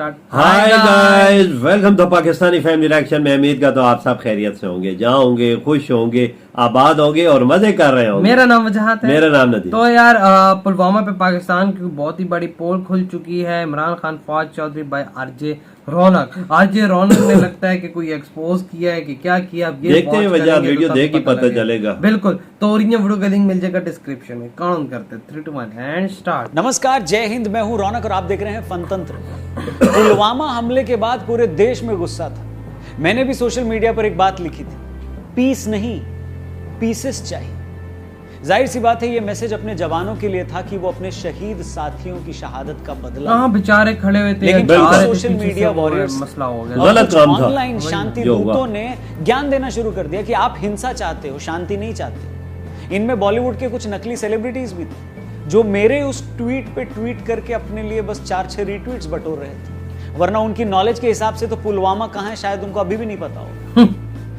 Start. Hi guys, welcome to Pakistani family reaction में। उम्मीद का तो आप सब खैरियत से होंगे, जहाँ होंगे खुश होंगे, आबाद होंगे और मजे कर रहे होंगे। मेरा नाम वजहात है। मेरा नाम नदीम। तो यार पुलवामा पे पाकिस्तान की बहुत ही बड़ी पोल खुल चुकी है। इमरान खान फौज चौधरी बाय आरजे रौनक ने लगता है कि कोई एक्सपोज किया है कि क्या किया। अब ये देखते हैं वजह, वीडियो देख के पता चलेगा। बिल्कुल। तो ओरिजिनल वीडियो का लिंक मिल जाएगा डिस्क्रिप्शन में। काउंट करते 3 2 1 एंड स्टार्ट। नमस्कार, जय हिंद। मैं हूं रौनक और आप देख रहे हैं फनतंत्र। पुलवामा हमले के बाद पूरे देश में गुस्सा था। मैंने भी सोशल मीडिया पर एक बात लिखी थी, पीस नहीं पीसेस चाहिए। जाहिर सी बात है ये मैसेज अपने जवानों के लिए था कि वो अपने शहीद साथियों की शहादत का बदला। हाँ, बेचारे खड़े हुए थे, लेकिन सोशल मीडिया वॉरियर्स मसला हो गया, गलत काम था। ऑनलाइन शांति दूतों ने ज्ञान देना शुरू कर दिया कि आप हिंसा चाहते हो, शांति नहीं चाहते। इनमें बॉलीवुड के कुछ नकली सेलिब्रिटीज भी थे जो मेरे उस ट्वीट पे ट्वीट करके अपने लिए बस 4-6 रीट्वीट्स बटोर रहे थे, वरना उनकी नॉलेज के हिसाब से तो पुलवामा कहां है शायद उनको अभी भी नहीं पता हो।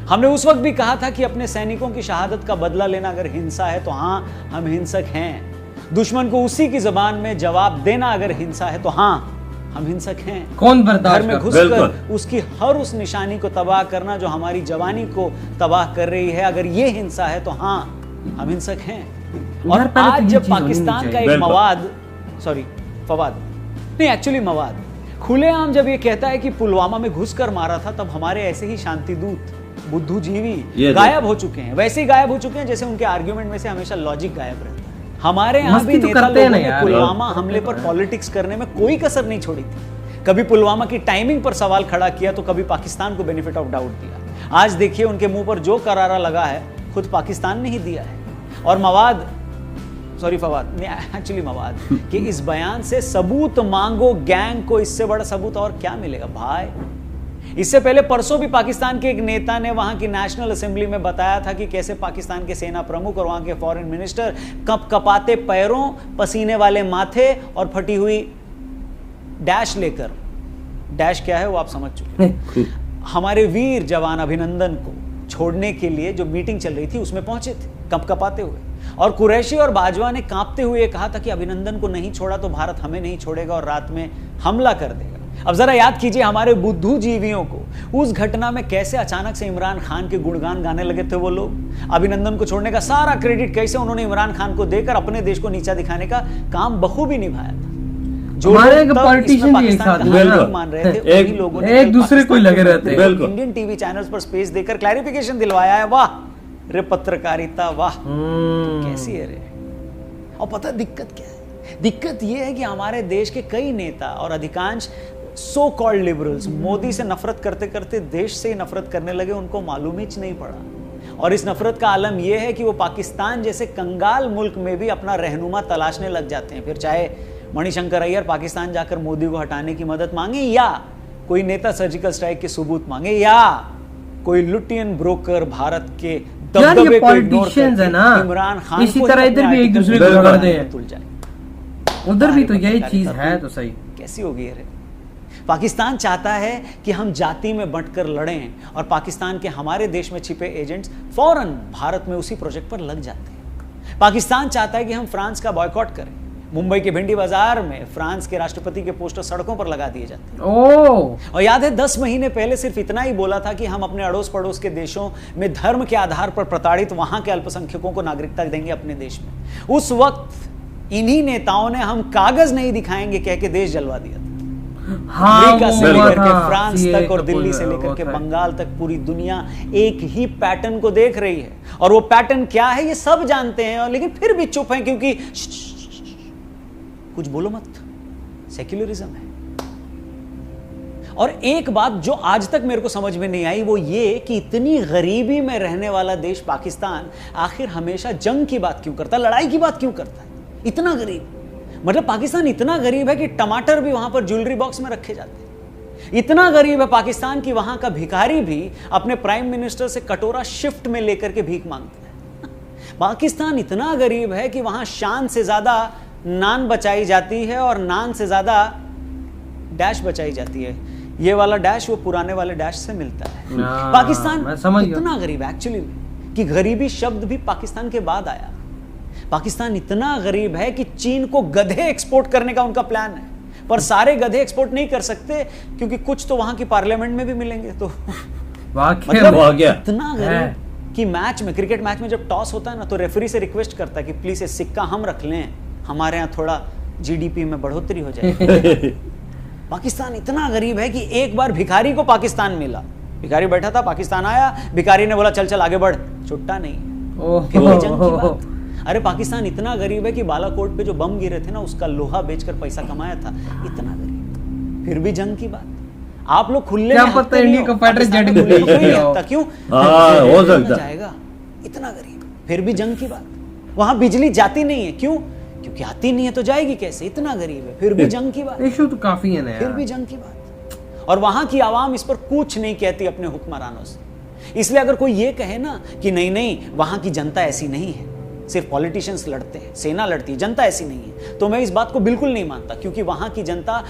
हमने उस वक्त भी कहा था कि अपने सैनिकों की शहादत का बदला लेना अगर हिंसा है तो हाँ, हम हिंसक हैं। दुश्मन को उसी की जबान में जवाब देना अगर हिंसा है तो हाँ, हम हिंसक हैं। कौन बर्दाश्त घर में घुसकर उसकी हर उस निशानी को तबाह करना जो हमारी जवानी को तबाह कर रही है, अगर ये हिंसा है तो हाँ, हम हिंसक हैं। और आज जब पाकिस्तान का एक फवाद खुलेआम जब ये कहता है कि पुलवामा में घुसकर मारा था, तब हमारे ऐसे ही शांति दूत बुद्धूजीवी गायब हो चुके हैं। वैसे ही गायब हो चुके हैं जैसे उनके आर्ग्यूमेंट में से हमेशा लॉजिक गायब रहता है। हमारे यहाँ भी नेता लोगों ने पुलवामा हमले पर पॉलिटिक्स करने में कोई कसर नहीं छोड़ी थी। कभी पुलवामा की टाइमिंग पर सवाल खड़ा किया तो कभी पाकिस्तान को बेनिफिट ऑफ डाउट दिया। आज देखिए उनके मुंह पर जो करारा लगा है खुद पाकिस्तान ने ही दिया है। और मवाद कि इस बयान से सबूत मांगो, गैंग को इससे बड़ा सबूत और क्या मिलेगा भाई। इससे पहले परसों भी पाकिस्तान के एक नेता ने वहां की नेशनल असेंबली में बताया था कि कैसे पाकिस्तान के सेना प्रमुख और वहां के फॉरेन मिनिस्टर कपकपाते पैरों, पसीने वाले माथे और फटी हुई डैश लेकर, डैश क्या है वो आप समझ चुके हैं, हमारे वीर जवान अभिनंदन को छोड़ने के लिए जो मीटिंग चल रही थी उसमें पहुंचे थे कपकपाते हुए। और कुरैशी और बाजवा ने कांपते हुए कहा था कि अभिनंदन को नहीं छोड़ा तो भारत हमें नहीं छोड़ेगा और रात में हमला कर देगा। अब जरा याद कीजिए हमारे बुद्धूजीवियों को उस घटना में कैसे अचानक से इमरान खान के गुणगान गाने लगे थे वो लोग। अभिनंदन को छोड़ने का सारा क्रेडिट कैसे उन्होंने इमरान खान को देकर अपने देश को नीचा दिखाने का काम बखूबी निभाया था। जो पॉलिटिशियन भी एक साथ मान रहे थे, एक लोगों ने एक दूसरे को लगे रहते हैं। इंडियन टीवी चैनल्स पर स्पेस देकर क्लैरिफिकेशन दिलवाया है। वाह रे पत्रकारिता, वाह कैसी है रे। और पता दिक्कत क्या है? दिक्कत यह है कि हमारे देश के कई नेता और अधिकांश सो कॉल्ड लिबरल्स मोदी से नफरत करते करते देश से ही नफरत करने लगे, उनको मालूम ही नहीं पड़ा। और इस नफरत का आलम यह है कि वो पाकिस्तान जैसे कंगाल मुल्क में भी अपना रहनुमा तलाशने लग जाते हैं। फिर चाहे मणिशंकर अय्यर पाकिस्तान जाकर मोदी को हटाने की मदद मांगे, या कोई नेता सर्जिकल स्ट्राइक के सबूत मांगे, या कोई लुटियन ब्रोकर भारत के दबदबे को इग्नोर करके इमरान खान इसी तरह इधर भी एक दूसरे को पकड़ते हैं। उधर भी तो यही चीज है। तो सही कैसी होगी ये? पाकिस्तान चाहता है कि हम जाति में बंटकर लड़ें और पाकिस्तान के हमारे देश में छिपे एजेंट्स फौरन भारत में उसी प्रोजेक्ट पर लग जाते हैं। पाकिस्तान चाहता है कि हम फ्रांस का बॉयकॉट करें। मुंबई के भिंडी बाजार में फ्रांस के राष्ट्रपति के पोस्टर सड़कों पर लगा दिए जाते हैं। और याद है 10 महीने पहले सिर्फ इतना ही बोला था कि हम अपने अड़ोस पड़ोस के देशों में धर्म के आधार पर प्रताड़ित वहां के अल्पसंख्यकों को नागरिकता देंगे अपने देश में। उस वक्त इन्हीं नेताओं ने हम कागज नहीं दिखाएंगे कह के देश जलवा दिया था। अमेरिका से लेकर के फ्रांस तक और दिल्ली से लेकर के बंगाल तक पूरी दुनिया एक ही पैटर्न को देख रही है। और वो पैटर्न क्या है ये सब जानते हैं, लेकिन फिर भी चुप हैं क्योंकि कुछ बोलो मत, सेक्युलरिज्म है। और एक बात जो आज तक मेरे को समझ में नहीं आई वो ये कि इतनी गरीबी में रहने वाला देश पाकिस्तान आखिर हमेशा जंग की बात क्यों करता है, लड़ाई की बात क्यों करता है? इतना गरीब, मतलब पाकिस्तान इतना गरीब है कि टमाटर भी वहां पर ज्वेलरी बॉक्स में रखे जाते हैं। इतना गरीब है पाकिस्तान की वहां का भिखारी भी अपने प्राइम मिनिस्टर से कटोरा शिफ्ट में लेकर के भीख मांगता है। पाकिस्तान इतना गरीब है कि वहां शान से ज्यादा नान बचाई जाती है और नान से ज्यादा डैश बचाई जाती है। ये वाला डैश वो पुराने वाले डैश से मिलता है। पाकिस्तान इतना गरीब एक्चुअली कि गरीबी शब्द भी पाकिस्तान के बाद आया। पाकिस्तान इतना गरीब है कि चीन को गधे एक्सपोर्ट करने का उनका प्लान है। पर सारे गधे एक्सपोर्ट नहीं कर सकते क्योंकि कुछ तो वहां की पार्लियामेंट में भी मिलेंगे। तो वाकई मतलब वो गया। इतना है। गरीब कि मैच में, क्रिकेट मैच में जब टॉस होता है ना, तो रेफरी से रिक्वेस्ट करता है कि प्लीज ये सिक्का हम रख लें, हमारे यहाँ थोड़ा जीडीपी में बढ़ोतरी हो जाए। पाकिस्तान इतना गरीब है कि एक बार भिखारी को पाकिस्तान मिला, भिखारी बैठा था, पाकिस्तान आया, भिखारी ने बोला चल चल आगे बढ़, छुट्टा नहीं। फिर भी जंग की बात। अरे पाकिस्तान इतना गरीब है कि बालाकोट पे जो बम गिरे थे ना, उसका लोहा बेचकर पैसा कमाया था। इतना गरीब, फिर भी जंग की बात। आप लोग खुले क्या में पता हकते नहीं इंडिया हो, का फाइटर पाकिस्तान जेट में खुले में कोई भी नहीं हो। हकता, क्यों? हाँ, हो जंग सकता। जाएगा। इतना गरीब, फिर भी जंग की बात। वहां बिजली जाती नहीं है, क्यों? क्योंकि आती नहीं है तो जाएगी कैसे? इतना गरीब है, फिर भी जंग की बात। इशू तो काफी है ना फिर यार। भी जंग की बात। और वहां की आवाम इस पर कुछ नहीं कहती अपने हुक्मरानों से। इसलिए अगर कोई ये कहे ना कि नहीं नहीं वहां की जनता ऐसी नहीं है, सिर्फ पॉलिटिशियंस लड़ते हैं, सेना लड़ती है, जनता ऐसी नहीं है, तो मैं इस बात को बिल्कुल नहीं मानता। क्योंकि वहां की जनता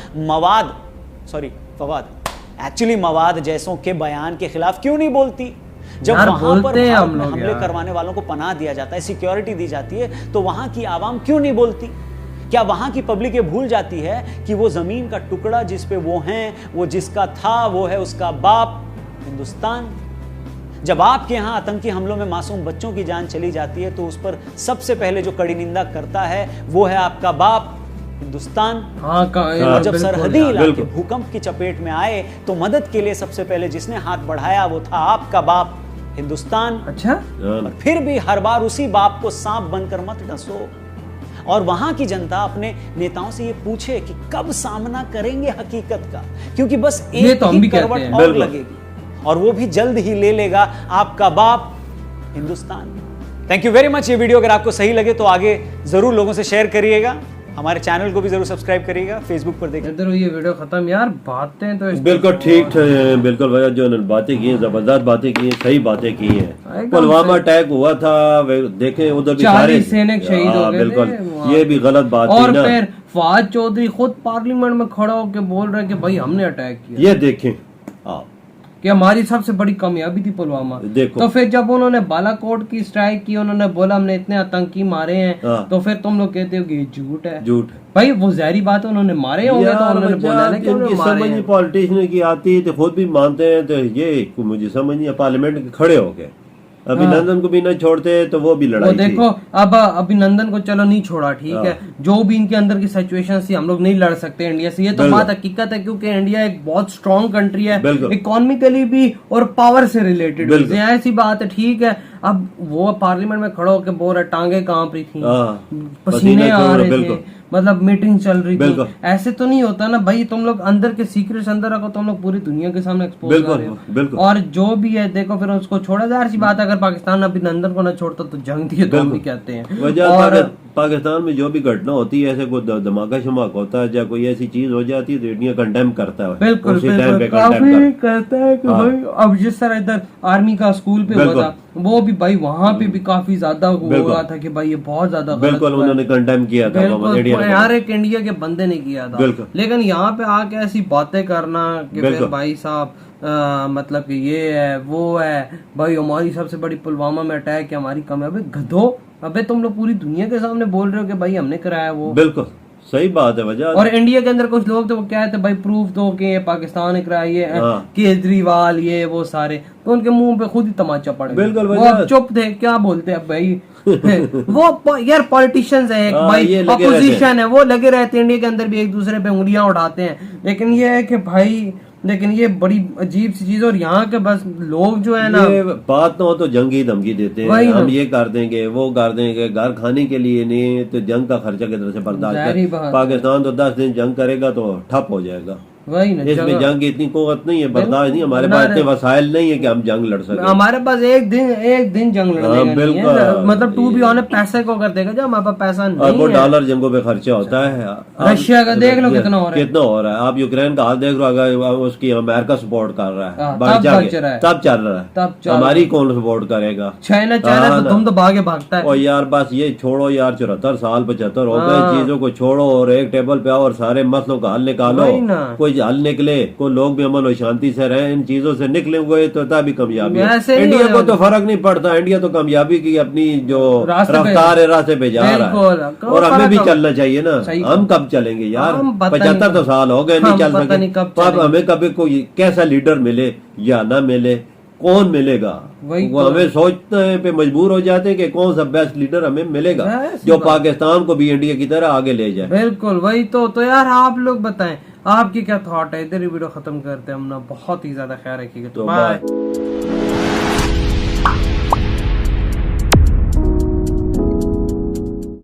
मवाद जैसों के बयान के खिलाफ क्यों नहीं बोलती? जब यार वहां पर बोलते हैं भारत हम में लोग हमले यार। करवाने वालों को पनाह दिया जाता है, सिक्योरिटी दी जाती है, तो वहां की आवाम क्यों नहीं बोलती? क्या वहां की पब्लिक ये भूल जाती है कि वो जमीन का टुकड़ा जिस पे वो हैं, वो जिसका था, वो है उसका बाप हिंदुस्तान। जब आपके यहां आतंकी हमलों में मासूम बच्चों की जान चली जाती है, तो उस पर सबसे पहले जो कड़ी निंदा करता है वो है आपका बाप हिंदुस्तान। हाँ और जब बिल्कुल सरहदी यार। इलाके बिल्कुल। भूकंप की चपेट में आए तो मदद के लिए सबसे पहले जिसने हाथ बढ़ाया वो था आपका बाप हिंदुस्तान। अच्छा और फिर भी हर बार उसी बाप को सांप बनकर मत डसो। और वहां की जनता अपने नेताओं से ये पूछे कि कब सामना करेंगे हकीकत का, क्योंकि बस ये एक तो हम ही भी कहते करवट हैं। और बिल्कुल। लगेगी और वो भी जल्द ही ले लेगा आपका बाप Hindustan. Thank you very much. ये वीडियो अगर आपको सही लगे तो आगे जरूर लोगों से शेयर करिएगा, हमारे चैनल को भी जरूर सब्सक्राइब करिएगा, फेसबुक पर देखिए। इधर ये वीडियो खत्म यार। बातें तो इसकी बिल्कुल बहुत- ठीक थे, बिल्कुल भैया जो उन्होंने बातें की हैं, जबरदस्त बातें की हैं, सही बातें की हैं। एकदम पुलवामा सही। अटैक हुआ था, देखें उधर भी 40 सैनिक शहीद हो हाँ, गए बिल्कुल थे वहाँ। ये भी गलत बात और थी ना। फिर फवाद चौधरी खुद पार्लियामेंट में खड़ा होकर बोल रहे कि भाई हमने अटैक किया, ये देखें आप कि हमारी सबसे बड़ी कामयाबी थी पुलवामा। देखो। तो फिर जब उन्होंने बालाकोट की स्ट्राइक की, उन्होंने बोला हमने इतने आतंकी मारे हैं, हाँ। तो फिर तुम लोग कहते हो कि ये झूठ है। झूठ भाई वो जहरी बात है, उन्होंने मारे होंगे तो यार उन्होंने बोला ना कि जिनकी उन्होंने मारे समझ नहीं हैं। पॉलिटिशियन की आती तो खुद भी मानते हैं, तो ये मुझे समझ नहीं है, पार्लियामेंट के खड़े हो गए। अभिनंदन को भी न छोड़ते तो वो भी वो लड़ाई थी। देखो अब अभिनंदन को चलो नहीं छोड़ा, ठीक है, जो भी इनके अंदर की सिचुएशन थी हम लोग नहीं लड़ सकते इंडिया से, ये तो बिल्कुल। बात हकीकत है, क्योंकि इंडिया एक बहुत स्ट्रांग कंट्री है, बिल्कुल। इकोनॉमिकली भी और पावर से रिलेटेड, बिल्कुल। ऐसी बात है, ठीक है। अब वो पार्लियामेंट में खड़ो होकर बोल रहे टांगे कांप रही थी, हाँ, पसीने आ रहे बिल्कुल। थे, मतलब मीटिंग चल रही थी, बिल्कुल। ऐसे तो नहीं होता ना भाई। तुम लोग अंदर के सीक्रेट्स अंदर रखो, तुम लोग पूरी दुनिया के सामने एक्सपोज कर बिल्कुल, रहे हो। बिल्कुल। और जो भी है देखो फिर उसको छोड़ा, जाहिर सी बात है अगर पाकिस्तान अभिनंदन को ना छोड़ता तो जंग थी, तो हम भी कहते हैं। वजह और पाकिस्तान में जो भी घटना होती है, ऐसे कोई धमाका शमाका होता है या कोई ऐसी चीज हो जाती है तो इंडिया कंडेम करता है, बिल्कुल उसी टाइम बिल्कुल पे काफी कंडेम कहता है कि हाँ। भाई अब जिस तरह इधर आर्मी का स्कूल पे हुआ बिल्कुल। था, वो भी भाई वहां पे भी काफी ज्यादा हो बिल्कुल। रहा था कि भाई ये बहुत ज्यादा गलत बिल्कुल हुआ है। उन्होंने कंडेम किया था बिल्कुल इंडिया ने। यार एक इंडिया के बंदे ने किया था, बिल्कुल। लेकिन यहाँ पे आके ऐसी बातें करना कि फिर बिल्कुल। भाई साहब मतलब कि ये है वो है, भाई हमारी सबसे बड़ी पुलवामा में अटैक है, हमारी कम है। अबे गधो, अबे तुम लोग पूरी दुनिया के सामने बोल रहे हो कि भाई हमने कराया वो, बिल्कुल सही बात है वजह। और इंडिया के अंदर कुछ लोग तो वो कहते भाई प्रूफ दो कि ये पाकिस्तान ने कराया, ये हाँ। केजरीवाल ये वो सारे, तो उनके मुंह पे खुद ही तमाचा पड़ गया। बिल्कुल वो वजह। अब चुप थे, क्या बोलते अब भाई वो यार पॉलिटिशियंस है एक, हाँ, भाई ये लगे अपोजिशन है, वो लगे रहते हैं इंडिया के अंदर भी एक दूसरे पे उंगलियां उठाते हैं, लेकिन ये है कि भाई लेकिन ये बड़ी अजीब सी चीज। और यहाँ के बस लोग जो है ना, ये बात ना हो तो जंगी धमकी देते वही हैं, ना। हम ये कर देंगे वो कर देंगे, घर खाने के लिए नहीं तो जंग का खर्चा की तरह से बर्दाश्त जाहिर कर। बात है। पाकिस्तान तो 10 दिन जंग करेगा तो ठप हो जाएगा। वही ना इसमें जंग की इतनी कुव्वत नहीं है, बर्दाश्त नहीं, हमारे पास इतने वसाइल नहीं है कि हम जंग लड़ सके। हमारे पास एक दिन जंग लड़ने हाँ, का नहीं है, बिल्कुल। मतलब टू बी ऑनेस्ट पैसे को कर देगा जब हमारे पास पैसा अरबों नहीं है। डॉलर जंगों पे खर्चा होता है। रशिया का देख लो कितना हो रहा है। कितना हो रहा है। आप यूक्रेन का हाल देख लो, अगर उसकी अमेरिका सपोर्ट कर रहा है हाँ, बढ़ तब जाके, बच रहा है। तब चल रहा है, तब चल हमारी कौन सपोर्ट करेगा। चाइना हाँ, तो ना। तुम तो भागे भागता है। और यार बस ये छोड़ो यार, 74 साल 75 हो हाँ। गए, चीजों को छोड़ो और एक टेबल पे आओ और सारे मसलों का हल निकालो। वही ना। कोई कोई हल निकले, कोई लोग भी अमन और शांति से रहे, इन चीजों से निकलेंगे तो तभी कामयाबी है। वैसे नहीं इंडिया होने को तो फर्क नहीं पड़ता, इंडिया तो कामयाबी की अपनी जो रास्ते पे- रफ्तार है रास्ते पे जा रहा बिल्कुल, है, कब और हमें फर्क भी हम- चलना चाहिए ना। सही हम कब चलेंगे यार, हम पता नहीं 75 तो कब- साल हो गए नहीं हम चल पता सके। नहीं कब तो अब चलेंगे। हमें कभी कोई कैसा लीडर मिले या ना मिले, कौन मिलेगा, वही वो तो। हमें सोचने पे मजबूर हो जाते हैं कि कौन सा बेस्ट लीडर हमें मिलेगा वैसी जो बात। पाकिस्तान को भी इंडिया की तरह आगे ले जाए। बिल्कुल वही तो यार आप लोग बताएं आपकी क्या थॉट है। इधर ही वीडियो खत्म करते हैं हम ना, बहुत ही ज्यादा ख्याल रखिएगा। तो बाय। बाय।